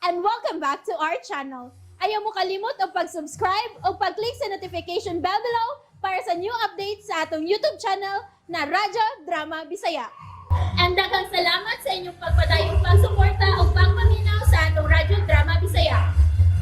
and welcome back to our channel. Ayaw mo kalimot o pag-subscribe o pag-click sa notification bell below para sa new updates sa atong YouTube channel na Radyo Drama Bisaya. And daghang salamat sa inyong pagpadayong pagsuporta o pagpaminaw sa atong Radyo Drama Bisaya.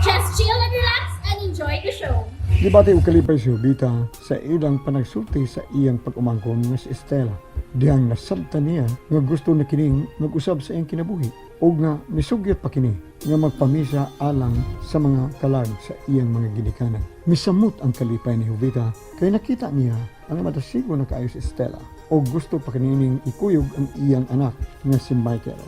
Just chill and relax and enjoy the show. Dibati og kalipay si Jovita sa ilang panagsulti sa iyang pag-umangkon nga si Estela. Dihang nasabtan niya nga gusto na kining mag-usab sa iyang kinabuhi o nga misugyot pa kini nga magpamisa alang sa mga kalag sa iyang mga ginikanan. Misamot ang kalipay ni Jovita kay nakita niya ang matasigo na kaayo si Estela o gusto pa kanining ikuyog ang iyang anak nga si Michael.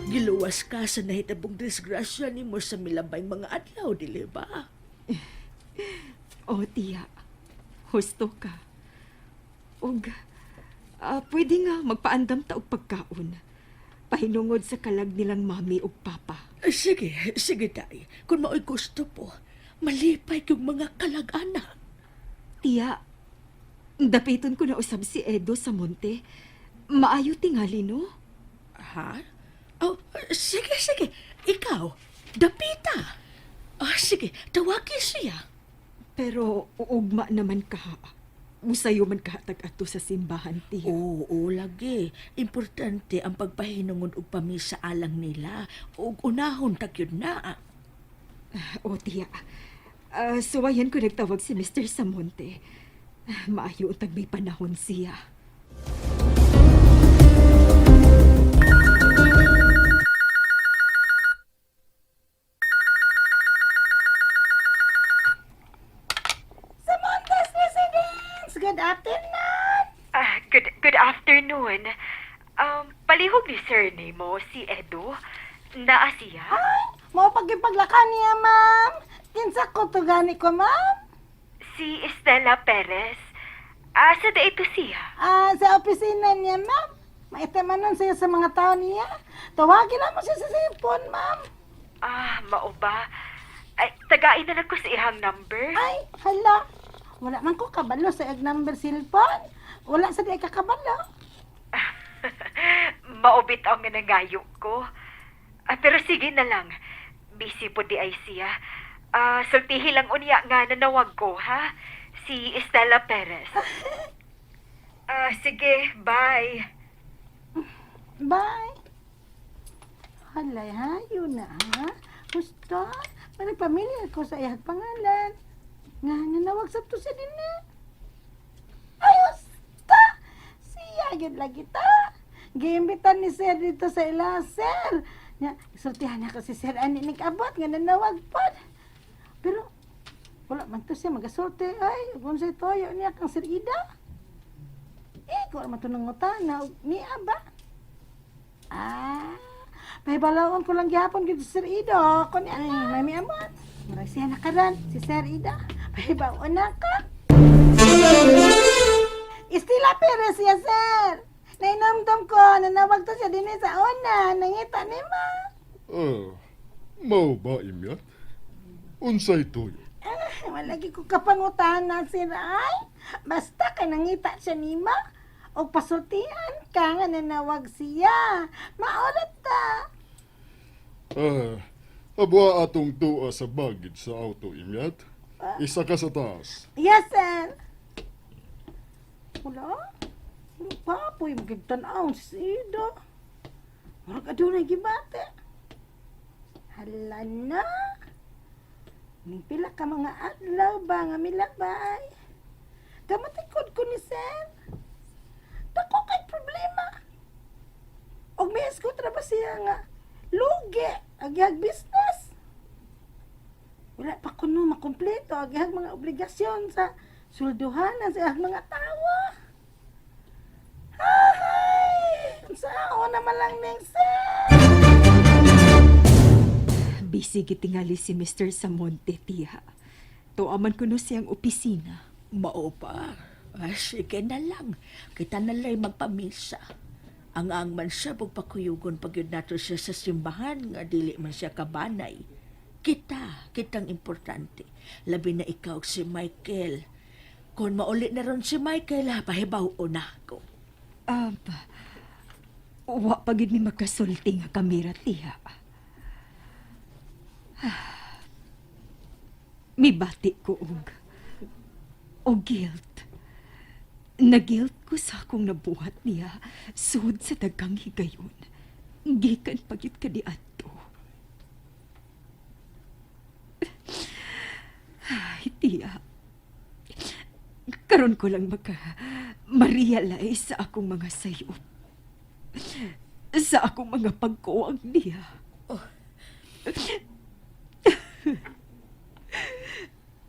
Giluwas ka sa nahitabong disgrasya ni mo sa milabay mga adlaw, dili ba? O, tiya. Husto ka. Og, pwede nga magpaandam ta og pagkaon. Pahinungod sa kalag nilang mami ug papa. Sige day. Kung mao'y gusto po, malipay yung mga kalag-anak. Tiya, dapiton ko na usab si Edo sa monte. Maayo tingali, no? Ha? Oh, sige. Ikaw, dapita. Sige, tawagin siya. Pero uugma naman ka. Musayo man kahatag ato sa simbahan, tiya. Oo, lagi. Importante ang pagpahinungod og pamisa alang nila. Og unahon tagyod na. O, tiya. Suwayan ko nagtawag si Mr. Samonte. Maayo untag may panahon siya. Good afternoon. Good afternoon. Palihog ni Sir Nemo, si Edo. Naa siya? Mo pagipaglakan niya, ma'am. Kinsa ko to gani ko, ma'am? Si Estela Perez. Sa ito siya? Sa opisina niya, ma'am. Maitamanon siya sa mga tao niya. Tawagin na mo siya sa cellphone, ma'am. Mao ba? Ay, tagain na lang ko sa ihang number. Ay, hala. Wala man ko kabalo sa iyang number cellphone. Wala sa di ay kakabalo. Maubit ang nangayo ko. Pero sige na lang. Busy po di ay siya. Sultihi lang unya nga nanawag ko, ha? Si Estela Perez. Sige, bye. Bye. Halay, ha? Yun na, ha? Gusto? Managpamilya ko sa iyang pangalan. Nga nanawag sa to siya din na. Ayos ta! Siya yun lagi ta. Giimbitan ni Sir dito sa ila, Sir. Isultihan niya kasi Sir Ani nag-abot nga nanawag po. Pero wala man to siya magasulti. Ay, kung sa'y toyo niya kang Sir Ida. Kung naman ito nangutan na niya ba? Pahibalaon ko lang gihapon kito Sir Ida. Kung niya, ay, may amon. Marag siya nakaran, si Sir Ida. Pahibaon na ka. Estela Perez siya, Sir. Nainamdam ko, nanawag to siya din sa una. Nangita ni ma. Mao ba imyat? Unsay tuyo? Malagi ko kapangutanan, Sir Ay. Basta ka nangita siya ni ma. O pasultian ka nga nanawag siya. Maulat ta. Abwa atong tuwa sa bagid sa auto imyat. Isa ka sa taas. Yes, Sir. Wala. Wala pa po yung magigtanaw si Ida. Marag adunay gibate. Hala na. Ning pila ka mga adlaw ba nga milabay. Kamatikod ko ni Sir. Dako kay problema. Og may eskutra ba siya nga lugi agyag business. Wala pa kuno makumpleto agyag mga obligasyon sa sulduhan sa mga tawo. Ay! Sao naman lang ning Sir? Busy gitingali si Mr. Samonte, tiya. Tuaman ko no siyang opisina. Mao pa. Sige na lang. Kita na lang magpamisa. Ang man siya pagpakuyugon pag yun nato siya sa simbahan nga dili man siya kabanay. Kitang importante. Labi na ikaw si Michael. Kung maulit na ron si Michael, pahibaw na ako. Wa pagid mi magkasulti nga kamera, tiya. Mibati ko og guilt. Nagilt ko sa akong nabuhat niya sud sa dagang higayon. Gikan pagit ka di ato. Ay, tiya. Karon ko lang ma-realize sa akong mga sayop. Sa akong mga pagkuwang niya.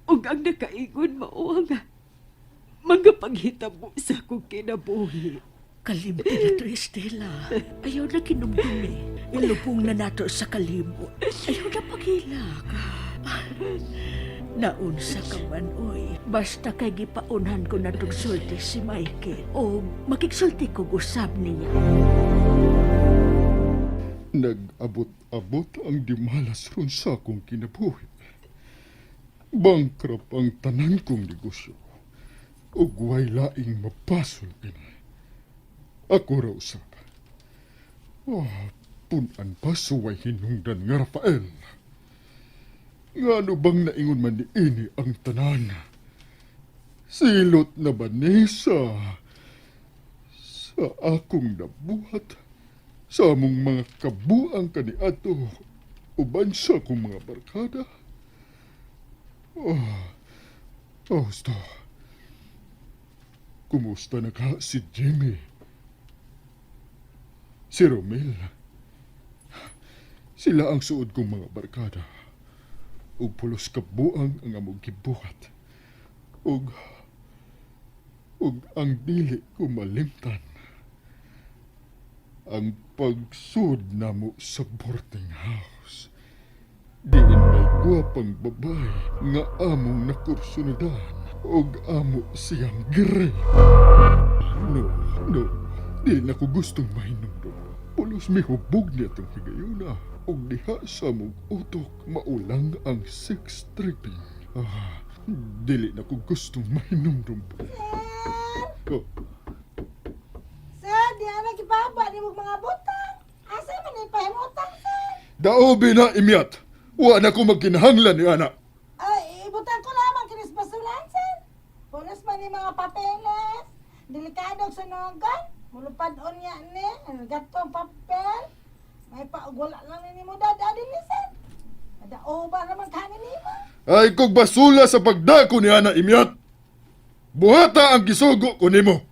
Ug ang nakaingon mao nga mga paghitabo sa akong kinabuhi. Kalimot na to, Estela. Ayaw na kinumdumi. Ilubong na nato sa kalimot. Ayaw na paghilak. Naunsa ka man, oy. Basta kay gipaunhan ko na tong sulti si Michael. O makigsulti ko usab niya. Nag-abot-abot ang dimalas ron sa akong kinabuhi. Bankrupt ang tanan kong negosyo. Ug way laing mapasol ini. Ako raw usab. Punan pa suway hinungdan nga Rafael. Ngano bang naingon man ni ini ang tanan? Silot na ba ni sa akong nabuhat? Sa among mga kabuang kaniadto uban sa akong mga barkada? Gusto. Kumusta na ka si Jimmy? Si Romel? Sila ang suod kong mga barkada. Ug pulos kabuang ang among gibuhat. Ug ang dili ko malimtan. Ang pagsud namo sa boarding house. Diin may gwapang babae nga among nakursunodan og amo siyang gre. No. Di na ko gustong mahinumdum. Pulos may hubog niya itong higayuna. Og diha sa mong utok maulang ang sex tripping. Dili na ko gustong mahinumdum. Sir, di na gibaba ni mong mga butang. Asa man ni pahimutang, sir? Daobi na imyat. Wa na ko magkinahanglan ni ana. Ay, ibutang ko lamang kinis basulan, sir. Pulos man ni mga papeles. Delikado sa sunugan. Mulupad-on niya ni. Gatong papel. May paugula lang ni mo dadadin ni, sir. Madaoba naman kanin ni mo. Ay kog basula sa pagdako ni ana imyat. Buhata ang gisugo ko nimo.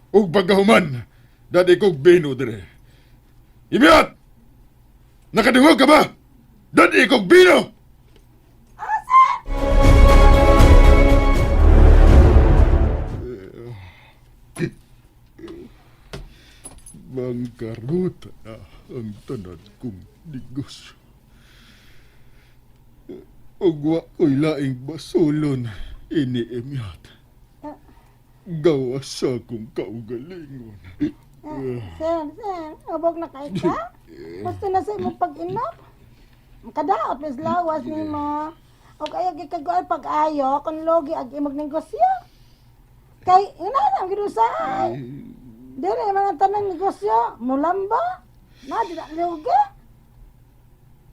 Ug pagkahuman, dadi kog bino dire. Imyat! Nakadungog ka ba? Dadi kog bino! Bangkarot na ang tanan kong negosyo. Ug wa ko'y laing basulon ini imyat. Gawas sa akong kaugalingon. Sir, abog na kay ka? Basta na sa imong pag-inom. Makadaot, mas lawas ni mo. O kaya gikagoy pag-ayo, kung logi ag imog negosyo. Kay, inanang ginusahay. Dili mga tanang negosyo, mulamba. Na, di na logi.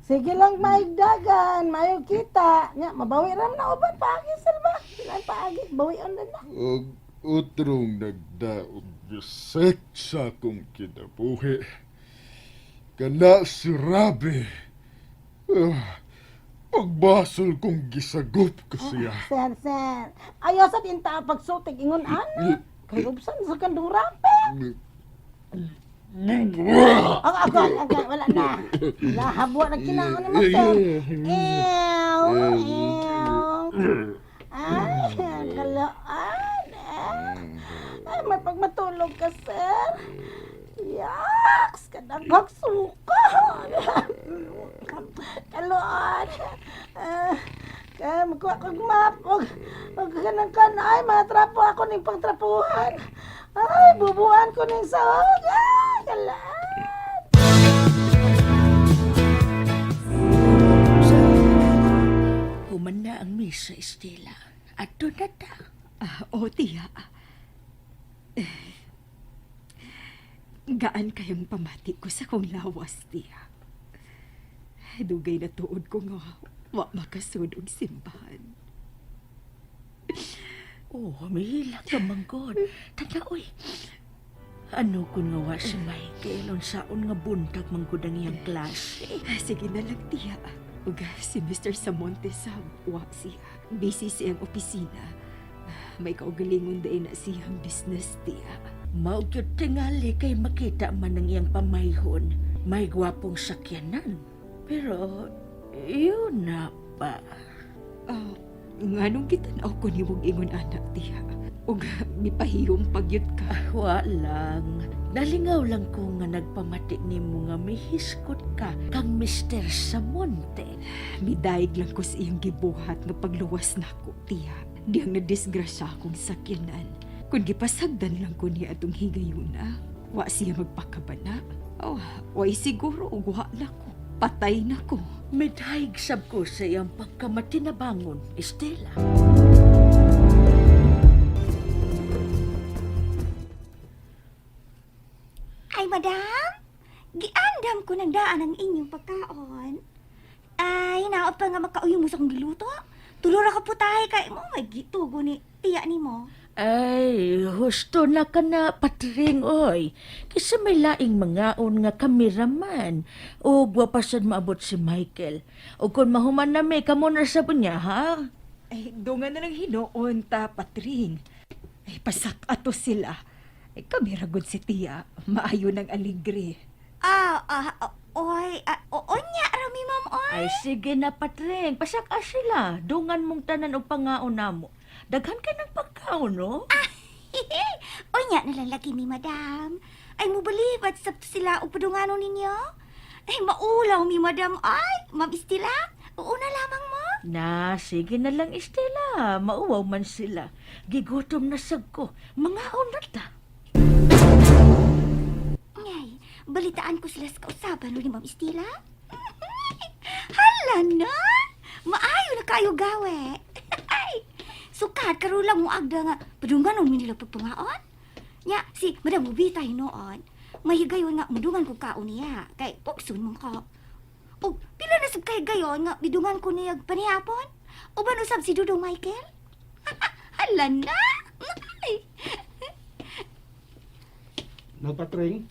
Sige lang maigdagan, mayo kita. Nya, mabawi ram na uban paagi, salba. Silang paagi, bawion na na. Og utrong nagdaog gisek sa akong kinabuhi. Kana si Rabi. Pagbasol kong gisagop ko siya. Sir. Ayaw sa tinta pagsutig ingon ana. Kay ubsan sa kandong rape. Okay, wala na. Lahabo na kinaon ni mo, sir. Ew. Ay, kalaan. Ay, may pagmatulog ka, sir. Yaks, kadagag suka. Kalaan. Kaya magkuha kong map. Huwag ka ay, matrapo ako ng pangtrapuhan. Ay, bubuhan ko ng sahog. Ay, kalaan. Human na ang misa, Estela. At doon na ta. Tiya. Gaan kayong pamati ko sa kong lawas, tiya. Dugay na tuod ko nga, wa makasud og simbahan. Oh, mihila ka manggod. Tanda, uy. Ano kung nga wa si Michael unsaon nga buntag manggod ang iyang klase? Sige na lang, tiya. Ug si Mr. Samonte sa wa siya. Busy siyang opisina. May kaugalingon day na siyang business, tiya. Maugyod tingali kay makita man ang iyang pamayhon. May gwapong sakyanan. Pero, yun na pa. Nganong gitanaw ko ni mong ingon anak, tiya. Ug mipahiyong pagyud ka. Wa lang. Nalingaw lang ko nga nagpamati ni mo nga mihiskot ka kang Mr. Samonte. Midaig lang ko sa iyang gibuhat nga pagluwas nako, tiya. Diyang nadisgrasya akong sakyanan. Kung gipasagdan lang ko niya atong higayuna, wa siya magpakabana. Oh, way siguro ug wa na ko. Patay na ko. Midhaig sab ko sa iyang pagkamati na bangon, Estela. Ay, madam, giandam ko ng daan ang inyong pagkaon. Ay, naot pa nga makauyong mo sa kong giluto. Tulura ka putahe kay mo, may gitugo ni tiya ni mo. Ay, husto na ka na patring, oy. Kasi may laing mangaon nga kameraman. O guwapasan maabot si Michael. O kung mahuman na may kamo na sa bunya, ha? Ay, dungan na lang hinoon ta, Patring. Ay, pasak ato sila. Ay, kami ragod si tiya. Maayo ng aligre. Onya, rami ma'am, oy. Ay, sige na, patring. Pasaka sila. Dungan mong tanan o pangaon na mo. Daghan ka ng pagkaon, no? Onya na lang lagi mi, madam. Ay, mubalibat sa sila o padungano ninyo. Ay, maulaw mi, madam, ay. Ma'am Estela, uuna lamang mo. Na, sige na lang, Estela. Mauwaw man sila. Gigutom na sag ko. Mangaon na ta. Ngay, balitaan ko sila sa kausapan ni Ma'am Estela. Hala na! Maayo na kayo gawe. Ay, sukat karulang mo agda nga padungan mo nila pagpangaon. Nya, si Madam Bubita noon, mahigayon nga madungan ko kaon niya. Kay poksun mong ko. O, pila na sab kay gayon nga bidungan ko niya panihapon? O ba usab si Dudong Michael? Hala na! Ay, Nagpatring?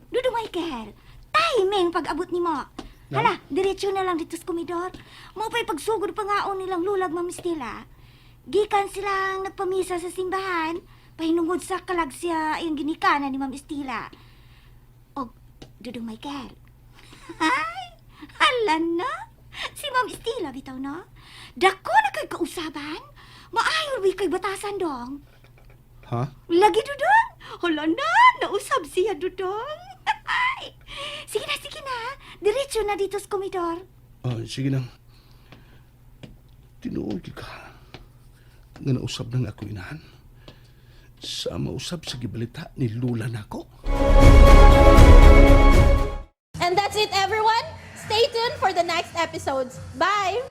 Dudong Michael, timing pag-abot ni mo. Hala, diretsyo na lang dito sa komedor. Mo pa'y pagsugod pangaon nilang lulag, Ma'am Estela. Gikan silang nagpamisa sa simbahan, pahinungod sa kalag siya yung ginikanan ni Ma'am Estela. O, Dudong Michael. Ay, hala na. Si Ma'am Estela, bitaw na. Dako na kay kausaban. Maayon ba kay batasan dong? Ha? Lagi, Dudong. Hala na, nausab siya, Dudong. Ay, sige na. Diretso na dito sa komedor. Sige na. Tinuod ka. Nga nausab ng ako inahan. Sa mausab sa gibalita ni Lula nako. And that's it, everyone. Stay tuned for the next episodes. Bye!